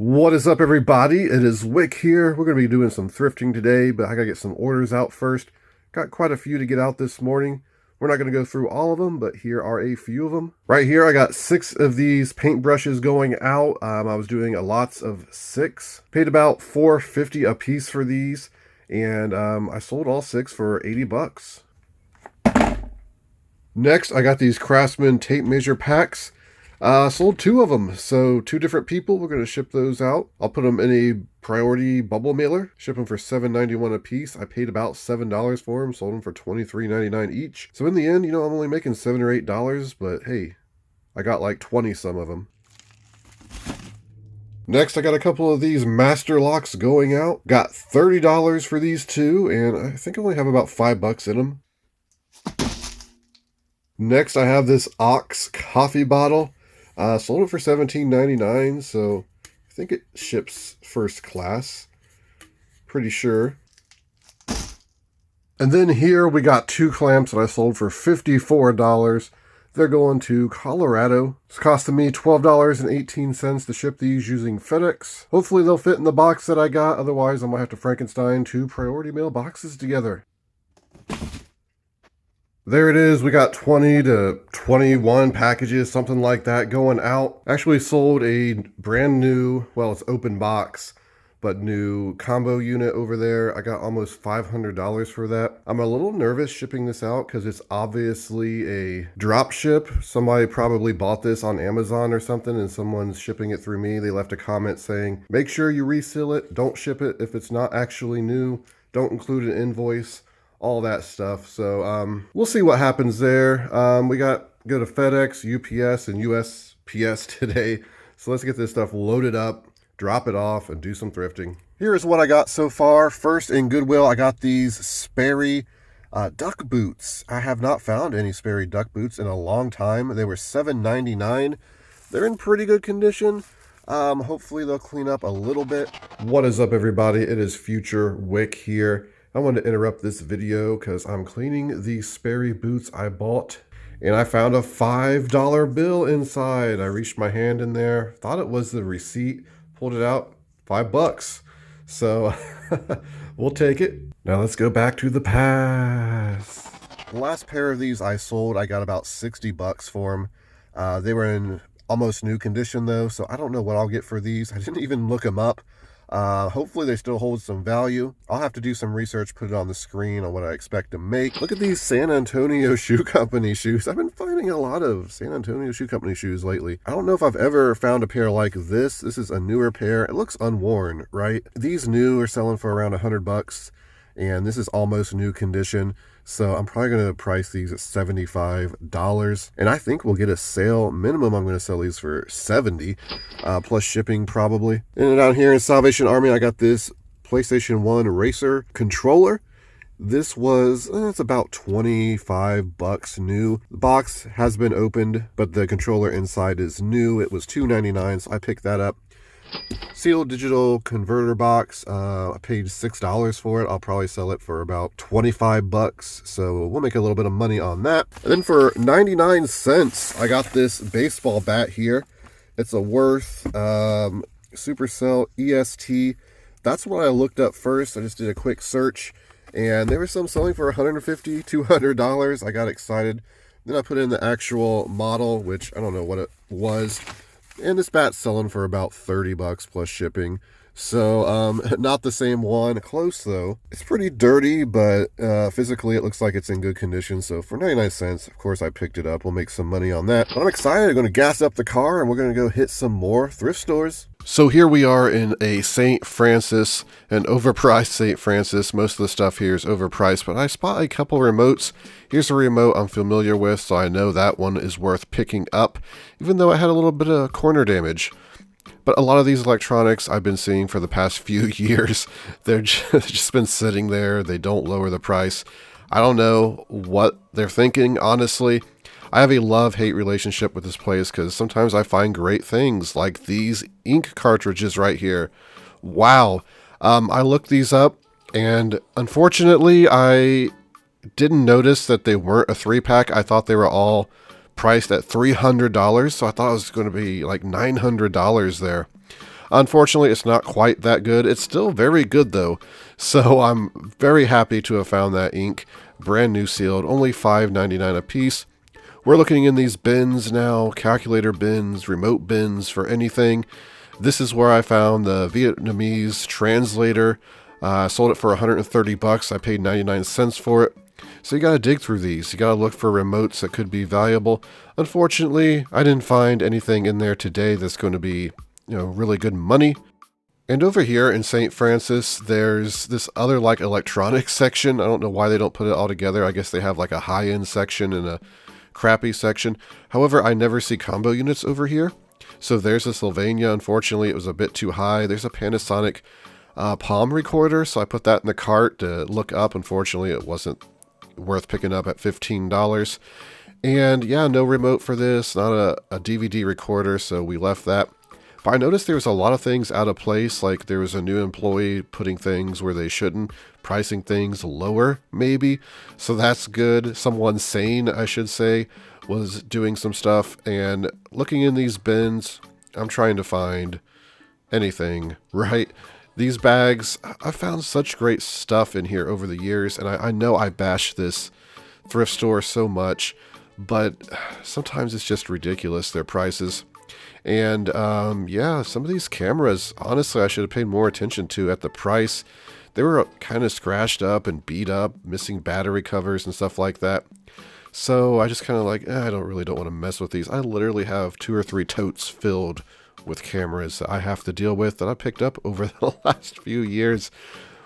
What is up, everybody? It is Wick here. We're going to be doing some thrifting today, but I got to get some orders out first. Got quite a few to get out this morning. We're not going to go through all of them, but here are a few of them. Right here, I got 6 of these paintbrushes going out. I was doing a lots of 6. Paid about $4.50 a piece for these, and I sold all 6 for 80 bucks. Next, I got these Craftsman tape measure packs. Sold 2 of them, so 2 different people. We're going to ship those out. I'll put them in a priority bubble mailer. Ship them for $7.91 a piece. I paid about $7 for them. Sold them for $23.99 each. So in the end, I'm only making $7 or $8, but hey, I got like 20 some of them. Next, I got a couple of these master locks going out. Got $30 for these 2, and I think I only have about $5 in them. Next, I have this Ox coffee bottle. Sold it for $17.99, so I think it ships first class. Pretty sure. And then here we got 2 clamps that I sold for $54. They're going to Colorado. It's costing me $12.18 to ship these using FedEx. Hopefully they'll fit in the box that I got. Otherwise, I might have to Frankenstein 2 priority mail boxes together. There it is. We got 20 to 21 packages, something like that, going out. Actually sold a brand new, well, it's open box, but new combo unit over there. I got almost $500 for that. I'm a little nervous shipping this out because it's obviously a drop ship. Somebody probably bought this on Amazon or something and someone's shipping it through me. They left a comment saying, make sure you reseal it. Don't ship it if it's not actually new. Don't include an invoice. All that stuff. So we'll see what happens there. We got go to FedEx, UPS, and USPS today. So let's get this stuff loaded up, drop it off, and do some thrifting. Here's what I got so far. First, in Goodwill, I got these Sperry duck boots. I have not found any Sperry duck boots in a long time. They were $7.99. They're in pretty good condition. Hopefully they'll clean up a little bit. What is up, everybody? It is Future Wick here. I wanted to interrupt this video because I'm cleaning the Sperry boots I bought, and I found a $5 bill inside. I reached my hand in there, thought it was the receipt, pulled it out, $5. So we'll take it. Now let's go back to the past. The last pair of these I sold, I got about 60 bucks for them. They were in almost new condition though, so I don't know what I'll get for these. I didn't even look them up. Hopefully they still hold some value. I'll have to do some research, put it on the screen on what I expect to make. Look at these San Antonio Shoe Company shoes. I've been finding a lot of San Antonio Shoe Company shoes lately. I don't know if I've ever found a pair like this. This is a newer pair. It looks unworn, right? These new are selling for around 100 bucks. And this is almost new condition. So I'm probably going to price these at $75. And I think we'll get a sale. Minimum, I'm going to sell these for $70, plus shipping probably. And down here in Salvation Army, I got this PlayStation 1 Racer controller. This was, it's about 25 bucks new. The box has been opened, but the controller inside is new. It was $2.99, so I picked that up. Sealed digital converter box. I paid $6 for it. I'll probably sell it for about 25 bucks. So we'll make a little bit of money on that. And then for 99 cents, I got this baseball bat here. It's a Worth Supercell EST. That's what I looked up first. I just did a quick search, and there were some selling for $150, $200. I got excited. Then I put in the actual model, which I don't know what it was. And this bat's selling for about 30 bucks plus shipping. So, not the same one. Close, though. It's pretty dirty, but physically it looks like it's in good condition. So, for 99 cents, of course, I picked it up. We'll make some money on that. But I'm excited. I'm going to gas up the car, and we're going to go hit some more thrift stores. So here we are in a St. Francis, an overpriced St. Francis. Most of the stuff here is overpriced, but I spot a couple remotes. Here's a remote I'm familiar with, so I know that one is worth picking up, even though it had a little bit of corner damage. But a lot of these electronics I've been seeing for the past few years, they're just been sitting there. They don't lower the price. I don't know what they're thinking, honestly. I have a love-hate relationship with this place because sometimes I find great things like these ink cartridges right here. Wow. I looked these up, and unfortunately I didn't notice that they weren't a 3-pack. I thought they were all priced at $300, so I thought it was going to be like $900 there. Unfortunately, it's not quite that good. It's still very good though. So I'm very happy to have found that ink. Brand new sealed, only $5.99 a piece. We're looking in these bins now, calculator bins, remote bins for anything. This is where I found the Vietnamese translator. I sold it for 130 bucks. I paid 99 cents for it. So you got to dig through these. You got to look for remotes that could be valuable. Unfortunately, I didn't find anything in there today that's going to be, really good money. And over here in St. Francis, there's this other like electronics section. I don't know why they don't put it all together. I guess they have like a high-end section and a crappy section. However, I never see combo units over here. So there's a Sylvania. Unfortunately, it was a bit too high. There's a Panasonic palm recorder, so I put that in the cart to look up. Unfortunately, it wasn't worth picking up at $15. And yeah, no remote for this, not a DVD recorder, so we left that. But I noticed there was a lot of things out of place, like there was a new employee putting things where they shouldn't, pricing things lower, maybe. So that's good. Someone sane, I should say, was doing some stuff. And looking in these bins, I'm trying to find anything, right? These bags, I've found such great stuff in here over the years, and I know I bash this thrift store so much, but sometimes it's just ridiculous, their prices. And yeah, some of these cameras, honestly, I should have paid more attention to at the price. They were kind of scratched up and beat up, missing battery covers and stuff like that. So I just kind of like, I don't want to mess with these. I literally have 2 or 3 totes filled with cameras that I have to deal with that I picked up over the last few years.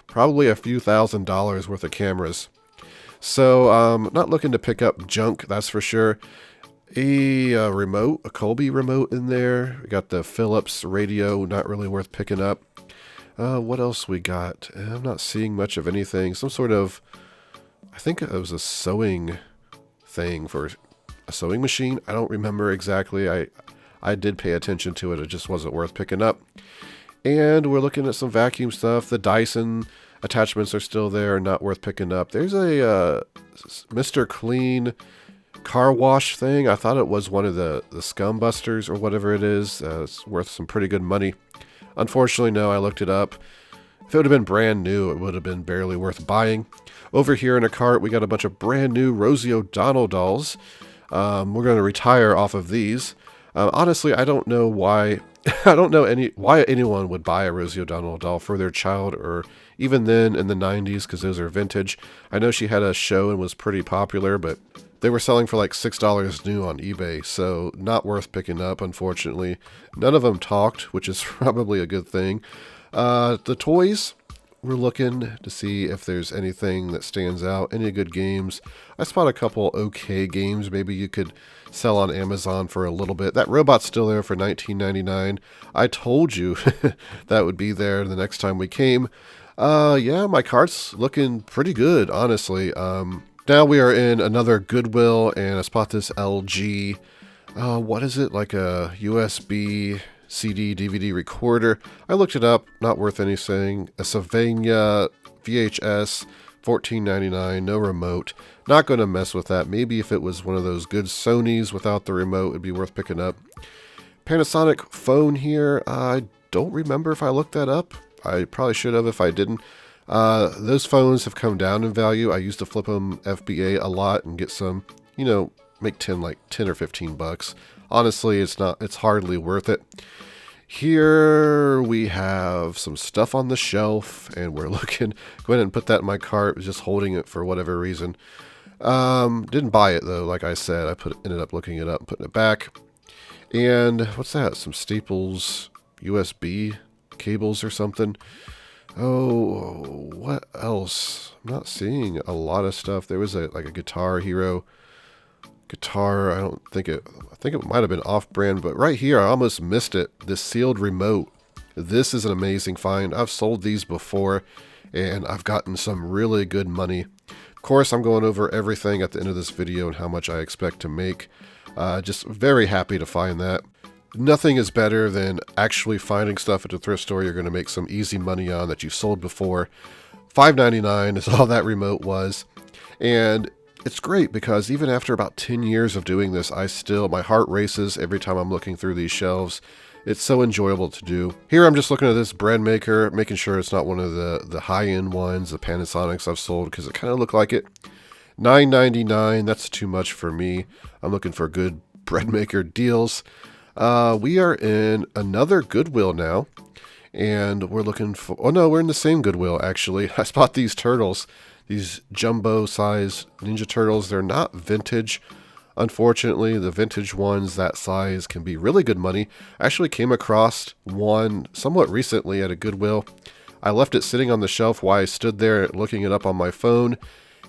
Probably a few $1,000s worth of cameras. So not looking to pick up junk, that's for sure. A remote, a Colby remote in there. We got the Philips radio, not really worth picking up. What else we got? I'm not seeing much of anything. Some sort of, I think it was a sewing thing for a sewing machine. I don't remember exactly. I did pay attention to it. It just wasn't worth picking up. And we're looking at some vacuum stuff. The Dyson attachments are still there, not worth picking up. There's a Mr. Clean car wash thing. I thought it was one of the Scum Busters or whatever it is. It's worth some pretty good money. Unfortunately, no, I looked it up. If it would have been brand new, it would have been barely worth buying. Over here in a cart, we got a bunch of brand new Rosie O'Donnell dolls. We're going to retire off of these. Honestly, I don't know why. I don't know why anyone would buy a Rosie O'Donnell doll for their child, or even then in the 90s, because those are vintage. I know she had a show and was pretty popular, but they were selling for like $6 new on eBay, so not worth picking up, unfortunately. None of them talked, which is probably a good thing. The toys, we're looking to see if there's anything that stands out, any good games. I spot a couple okay games maybe you could sell on Amazon for a little bit. That robot's still there for $19.99. I told you that would be there the next time we came. Yeah, my cart's looking pretty good, honestly. Now we are in another Goodwill, and I spot this LG, what is it, like a USB CD DVD recorder. I looked it up, not worth anything. A Sylvania VHS, $14.99, no remote. Not going to mess with that. Maybe if it was one of those good Sonys without the remote, it'd be worth picking up. Panasonic phone here. I don't remember if I looked that up. I probably should have if I didn't. Those phones have come down in value. I used to flip them FBA a lot and get some, make 10 or 15 bucks. Honestly, it's hardly worth it. Here we have some stuff on the shelf, and we're looking. Go ahead and put that in my cart. Was just holding it for whatever reason. Didn't buy it though. Like I said, I ended up looking it up and putting it back. And what's that? Some Staples USB cables or something. Oh, what else? I'm not seeing a lot of stuff. There was a Guitar Hero guitar. I think it might have been off-brand, but right here I almost missed it. This sealed remote. This is an amazing find. I've sold these before, and I've gotten some really good money. Of course, I'm going over everything at the end of this video and how much I expect to make. Just very happy to find that. Nothing is better than actually finding stuff at a thrift store you're going to make some easy money on that you've sold before. $5.99 is all that remote was. And it's great because even after about 10 years of doing this, my heart races every time I'm looking through these shelves. It's so enjoyable to do. Here I'm just looking at this bread maker, making sure it's not one of the high-end ones, the Panasonics I've sold, because it kind of looked like it. $9.99, that's too much for me. I'm looking for good bread maker deals. We are in another Goodwill now, and we're looking for, oh no, we're in the same Goodwill actually. I spot these turtles, these jumbo size Ninja Turtles. They're not vintage. Unfortunately, the vintage ones that size can be really good money. I actually came across one somewhat recently at a Goodwill. I left it sitting on the shelf while I stood there looking it up on my phone,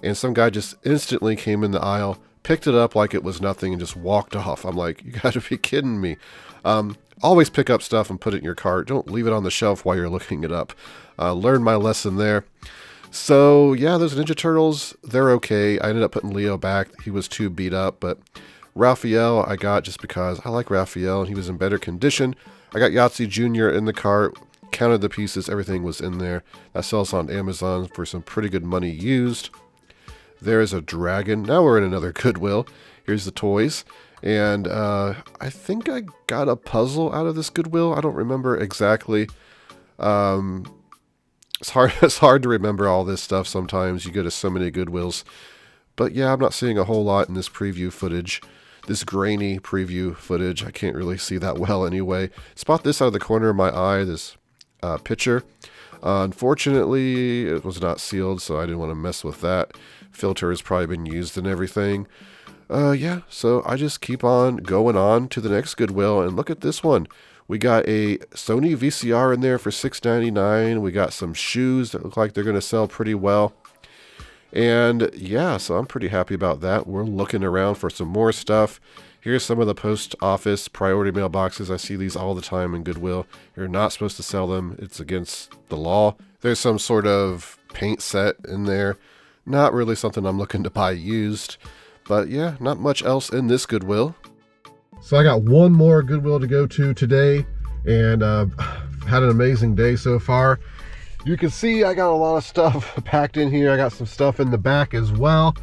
and some guy just instantly came in the aisle, picked it up like it was nothing, and just walked off. I'm like, you gotta be kidding me. Always pick up stuff and put it in your cart. Don't leave it on the shelf while you're looking it up. Learn my lesson there. So yeah, those Ninja Turtles, they're okay. I ended up putting Leo back. He was too beat up, but Raphael I got just because I like Raphael and he was in better condition. I got Yahtzee Jr. in the cart, counted the pieces, everything was in there. That sells on Amazon for some pretty good money used. There's a dragon. Now we're in another Goodwill. Here's the toys. And I think I got a puzzle out of this Goodwill. I don't remember exactly. It's hard to remember all this stuff sometimes. You go to so many Goodwills. But yeah, I'm not seeing a whole lot in this preview footage. This grainy preview footage. I can't really see that well anyway. Spot this out of the corner of my eye, this picture. Unfortunately, it was not sealed, so I didn't want to mess with that. Filter has probably been used and everything. Yeah, so I just keep on going on to the next Goodwill, and look at this one. We got a Sony VCR in there for $6.99. We got some shoes that look like they're going to sell pretty well. And yeah, so I'm pretty happy about that. We're looking around for some more stuff. Here's some of the post office priority mailboxes. I see these all the time in Goodwill. You're not supposed to sell them. It's against the law. There's some sort of paint set in there. Not really something I'm looking to buy used. But yeah, not much else in this Goodwill. So I got one more Goodwill to go to today, and had an amazing day so far. You can see I got a lot of stuff packed in here. I got some stuff in the back as well.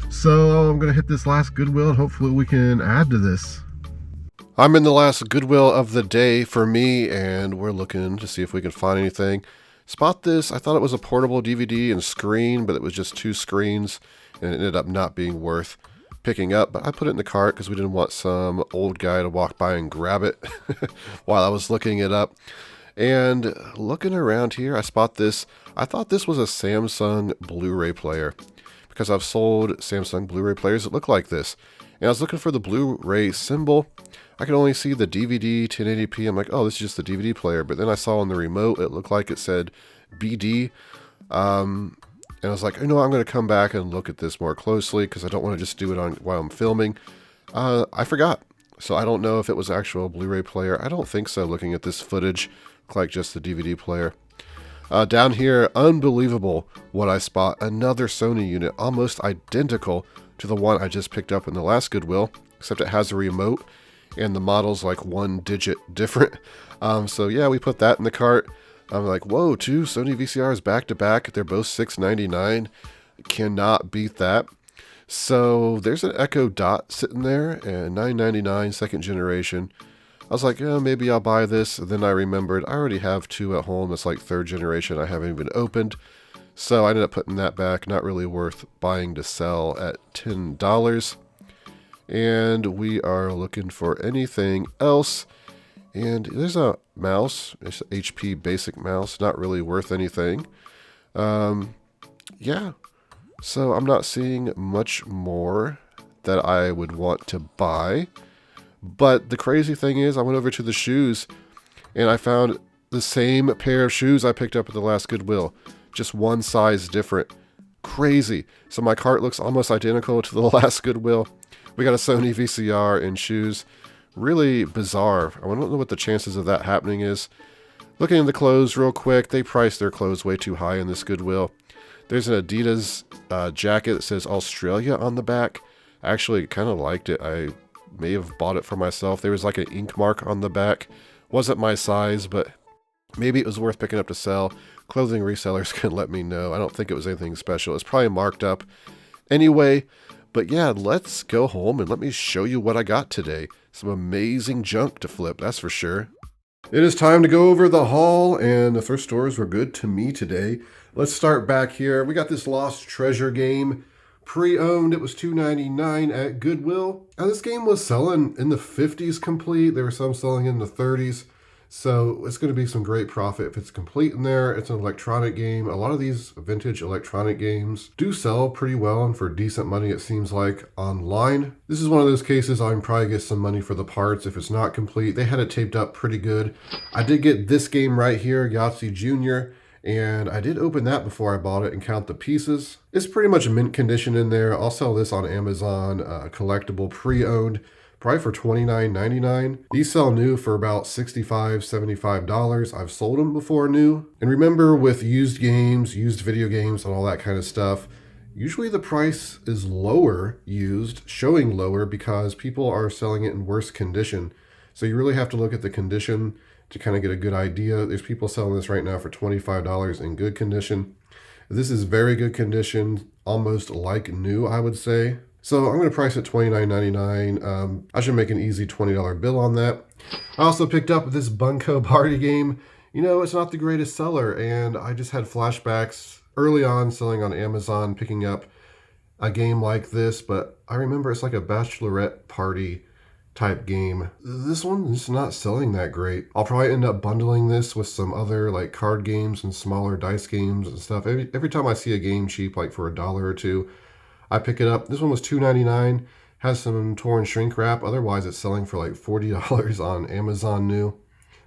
So I'm gonna hit this last Goodwill and hopefully we can add to this. I'm in the last Goodwill of the day for me, and we're looking to see if we can find anything. Spot this. I thought it was a portable DVD and screen, but it was just two screens, and it ended up not being worth picking up. But I put it in the cart because we didn't want some old guy to walk by and grab it while I was looking it up. And looking around here, I spot this. I thought this was a Samsung Blu-ray player because I've sold Samsung Blu-ray players that look like this. And I was looking for the Blu-ray symbol. I could only see the DVD 1080p. I'm like, oh, this is just the DVD player. But then I saw on the remote, it looked like it said BD. And I was like, you know, I'm going to come back and look at this more closely because I don't want to just do it on while I'm filming. I forgot. So I don't know if it was actual Blu-ray player. I don't think so, looking at this footage. Look like just the DVD player. Down here, unbelievable what I spot. Another Sony unit, almost identical to the one I just picked up in the last Goodwill, except it has a remote and the model's like one digit different. So yeah, we put that in the cart. I'm like, whoa, two Sony VCRs back to back. They're both $6.99. Cannot beat that. So there's an Echo Dot sitting there, and $9.99, second generation. I was like, yeah, maybe I'll buy this. And then I remembered I already have two at home. It's like third generation. I haven't even opened. So I ended up putting that back. Not really worth buying to sell at $10. And we are looking for anything else. And there's a mouse. It's an HP basic mouse. Not really worth anything. Yeah. So I'm not seeing much more that I would want to buy. But the crazy thing is, I went over to the shoes and I found the same pair of shoes I picked up at the last Goodwill. Just one size different. Crazy. So my cart looks almost identical to the last Goodwill. We got a Sony VCR and shoes. Really bizarre. I don't know what the chances of that happening is. Looking at the clothes real quick, they priced their clothes way too high in this Goodwill. There's an Adidas jacket that says Australia on the back. I actually kind of liked it. I may have bought it for myself. There was like an ink mark on the back. Wasn't my size, but maybe it was worth picking up to sell. Clothing resellers can let me know. I don't think it was anything special. It's probably marked up anyway. But yeah, let's go home and let me show you what I got today. Some amazing junk to flip, that's for sure. It is time to go over the haul, and the thrift stores were good to me today. Let's start back here. We got this Lost Treasure game. Pre-owned, it was $2.99 at Goodwill. Now, this game was selling in the 50s complete. There were some selling in the 30s. So it's going to be some great profit if it's complete in there. It's an electronic game. A lot of these vintage electronic games do sell pretty well and for decent money, it seems like, online. This is one of those cases I can probably get some money for the parts if it's not complete. They had it taped up pretty good. I did get this game right here, Yahtzee Jr., and I did open that before I bought it and count the pieces. It's pretty much mint condition in there. I'll sell this on Amazon, collectible, pre-owned, probably for $29.99. These sell new for about $65, $75. I've sold them before new. And remember, with used games, used video games, and all that kind of stuff, usually the price is lower used, showing lower because people are selling it in worse condition. So you really have to look at the condition to kind of get a good idea. There's people selling this right now for $25 in good condition. This is very good condition, almost like new, I would say. So I'm going to price it $29.99. I should make an easy $20 bill on that. I also picked up this Bunko party game. You know, it's not the greatest seller, and I just had flashbacks early on selling on Amazon, picking up a game like this, but I remember it's like a bachelorette party type game. This one is not selling that great. I'll probably end up bundling this with some other like card games and smaller dice games and stuff. Every time I see a game cheap, like for $1 or $2, I pick it up. This one was $2.99, has some torn shrink wrap. Otherwise, it's selling for like $40 on Amazon new.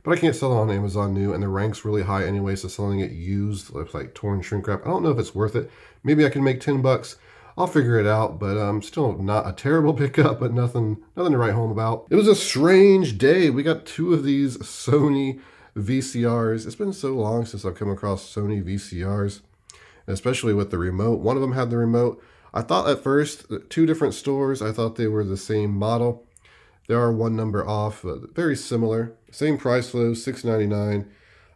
But I can't sell it on Amazon new, and the rank's really high anyway, so selling it used with like torn shrink wrap, I don't know if it's worth it. Maybe I can make $10. I'll figure it out, but still not a terrible pickup, but nothing to write home about. It was a strange day. We got 2 of these Sony VCRs. It's been so long since I've come across Sony VCRs, especially with the remote. One of them had the remote. I thought at first, 2 different stores, I thought they were the same model. They are 1 number off, but very similar. Same price though, $6.99.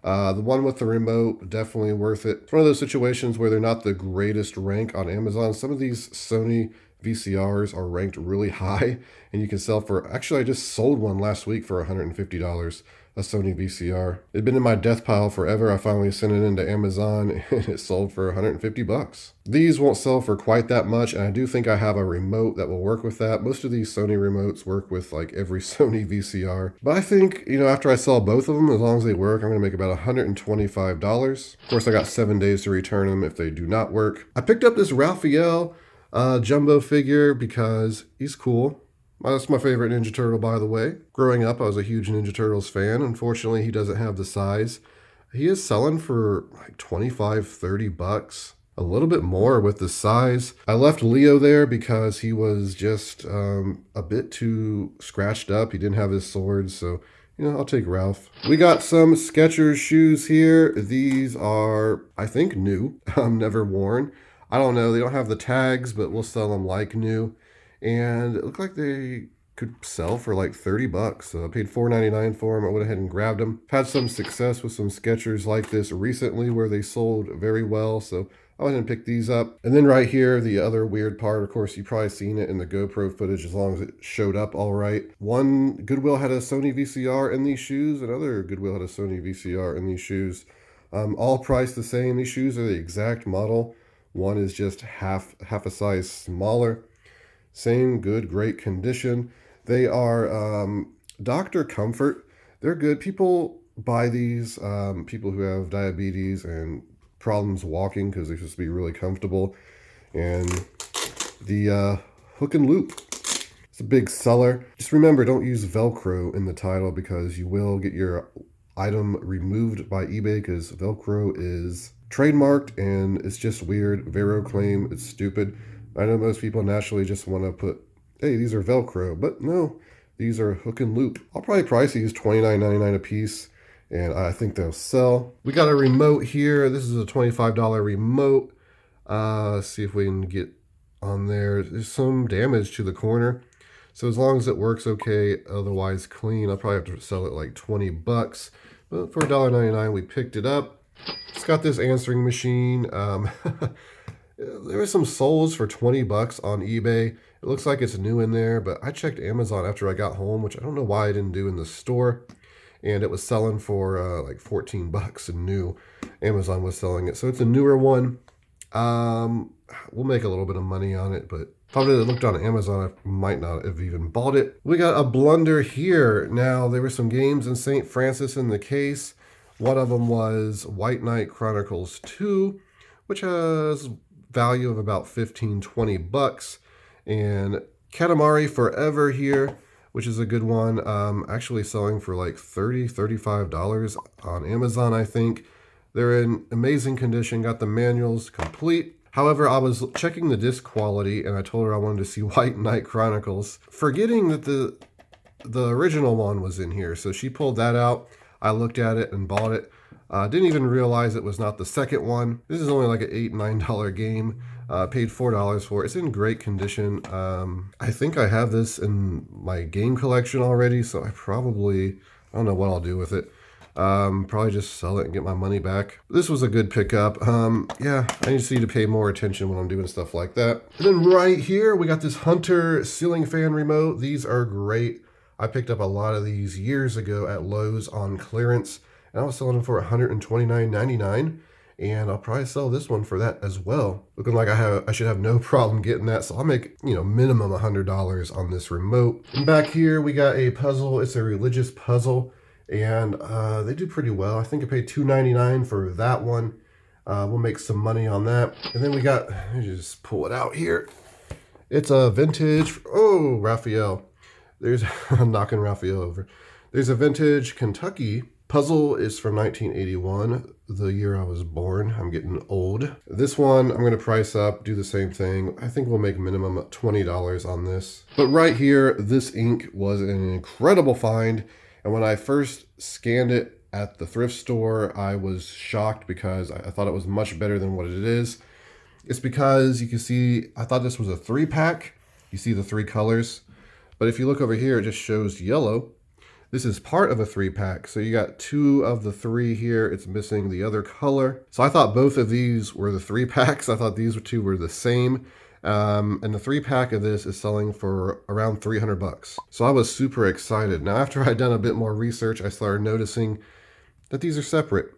The one with the remote, definitely worth it. It's one of those situations where they're not the greatest rank on Amazon. Some of these Sony VCRs are ranked really high, and you can sell for, actually I just sold one last week for $150, a Sony VCR. It'd been in my death pile forever. I finally sent it into Amazon, and it sold for $150. These won't sell for quite that much, and I do think I have a remote that will work with that. Most of these Sony remotes work with like every Sony VCR. But I think, you know, after I sell both of them, as long as they work, I'm going to make about $125. Of course, I got 7 days to return them if they do not work. I picked up this Raphael jumbo figure because he's cool. That's my favorite Ninja Turtle, by the way. Growing up, I was a huge Ninja Turtles fan. Unfortunately, he doesn't have the size. He is selling for like $25, $30. A little bit more with the size. I left Leo there because he was just a bit too scratched up. He didn't have his sword, so you know, I'll take Ralph. We got some Skechers shoes here. These are, I think, new. Never worn. I don't know. They don't have the tags, but we'll sell them like new. And it looked like they could sell for like $30. So I paid $4.99 for them. I went ahead and grabbed them. Had some success with some Skechers like this recently where they sold very well. So I went ahead and picked these up. And then right here, the other weird part, of course, you've probably seen it in the GoPro footage as long as it showed up all right. One Goodwill had a Sony VCR in these shoes. Another Goodwill had a Sony VCR in these shoes. All priced the same. These shoes are the exact model. One is just half a size smaller. Same good, great condition. They are Dr. Comfort. They're good. People buy these, people who have diabetes and problems walking because they're supposed to be really comfortable. And the hook and loop. It's a big seller. Just remember, don't use Velcro in the title because you will get your item removed by eBay because Velcro is trademarked and it's just weird. Vero claim it's stupid. I know most people naturally just want to put, hey, these are Velcro, but no, these are hook and loop. I'll probably price these $29.99 a piece, and I think they'll sell. We got a remote here. This is a $25 remote. Let's see if we can get on there. There's some damage to the corner. So as long as it works okay, otherwise clean, I'll probably have to sell it like $20. But for $1.99, we picked it up. It's got this answering machine. There were some soles for $20 on eBay. It looks like it's new in there, but I checked Amazon after I got home, which I don't know why I didn't do in the store. and it was selling for like 14 bucks new. Amazon was selling it. So it's a newer one. We'll make a little bit of money on it, but if I would have looked on Amazon, I might not have even bought it. We got a blunder here. Now, there were some games in St. Francis in the case. One of them was White Knight Chronicles 2, which has value of about 15, 20 bucks. And Katamari Forever here, which is a good one. Actually selling for like $30, $35 on Amazon, I think. They're in amazing condition, got the manuals complete. However, I was checking the disc quality and I told her I wanted to see White Knight Chronicles, forgetting that the original one was in here. So she pulled that out. I looked at it and bought it. Didn't even realize it was not the second one. This is only like an $8, $9 game. Paid $4 for it. It's in great condition. I think I have this in my game collection already, so I don't know what I'll do with it. Probably just sell it and get my money back. This was a good pickup. Yeah, I need to pay more attention when I'm doing stuff like that. And then right here, we got this Hunter ceiling fan remote. These are great. I picked up a lot of these years ago at Lowe's on clearance, and I was selling them for $129.99. And I'll probably sell this one for that as well. Looking like I should have no problem getting that. So I'll make, minimum $100 on this remote. And back here, we got a puzzle. It's a religious puzzle. And they do pretty well. I think I paid $2.99 for that one. We'll make some money on that. And then we got, let me just pull it out here. It's a vintage, Raphael. I'm knocking Raphael over. There's a vintage Kentucky puzzle. Is from 1981, the year I was born. I'm getting old. This one, I'm going to price up, do the same thing. I think we'll make minimum $20 on this. But right here, this ink was an incredible find. And when I first scanned it at the thrift store, I was shocked because I thought it was much better than what it is. It's because you can see, I thought this was a 3-pack. You see the 3 colors. But if you look over here, it just shows yellow. This is part of a 3-pack. So you got 2 of the 3 here. It's missing the other color. So I thought both of these were the 3-packs. I thought these 2 were the same. And the 3-pack of this is selling for around 300 bucks. So I was super excited. Now, after I'd done a bit more research, I started noticing that these are separate.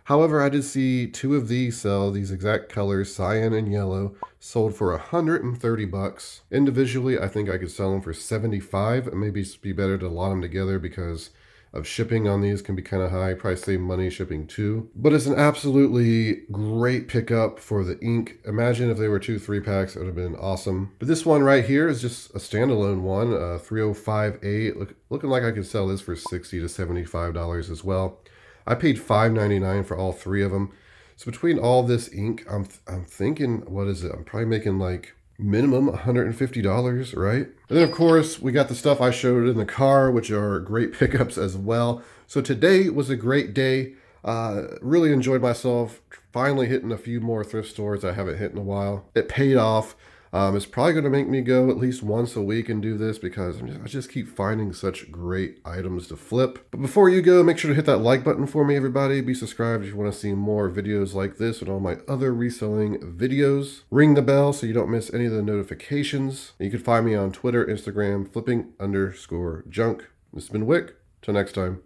However, I did see 2 of these sell, these exact colors, cyan and yellow, sold for 130 bucks. Individually, I think I could sell them for 75. It may be better to lot them together because of shipping on these can be kind of high. Probably save money shipping too. But it's an absolutely great pickup for the ink. Imagine if they were 2 3-packs, it would have been awesome. But this one right here is just a standalone one, 305A. Looking like I could sell this for $60 to $75 as well. I paid $5.99 for all 3 of them. So between all this ink, I'm thinking, what is it? I'm probably making like minimum $150, right? And then of course, we got the stuff I showed in the car, which are great pickups as well. So today was a great day. Really enjoyed myself. Finally hitting a few more thrift stores I haven't hit in a while. It paid off. It's probably going to make me go at least once a week and do this because I just keep finding such great items to flip. But before you go, make sure to hit that like button for me, everybody. Be subscribed if you want to see more videos like this and all my other reselling videos. Ring the bell so you don't miss any of the notifications. You can find me on Twitter, Instagram, flipping_junk. This has been Wick. Till next time.